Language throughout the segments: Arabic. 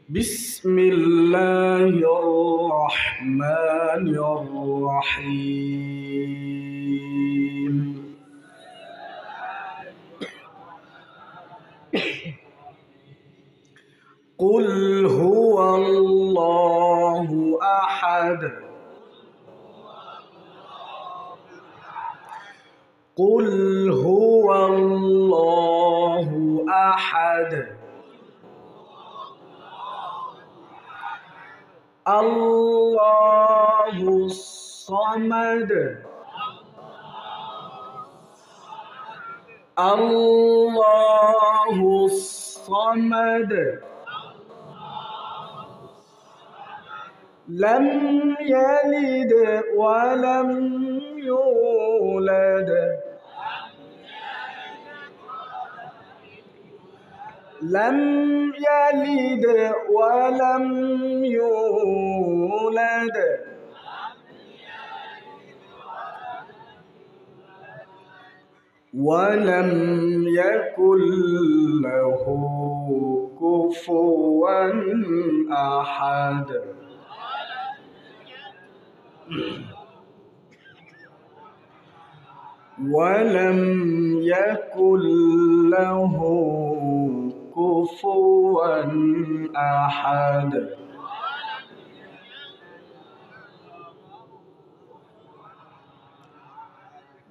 بسم الله الرحمن الرحيم قل هو الله أحد قل هو الله أحد الله الصمد الله الصمد لم يلد ولم يولد لم يلد ولم يولد ولم يكن له كفوا أحد ولم يكن له كفوا أحد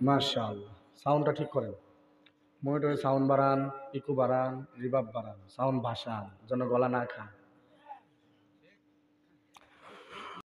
মাশাআল্লাহ। সাউন্ডটা ঠিক করেন, মনিটরে সাউন্ড বাড়ান, ইকো বাড়ান, রিভার্ব বাড়ান, সাউন্ড ভাসান যেন গলা না খায়।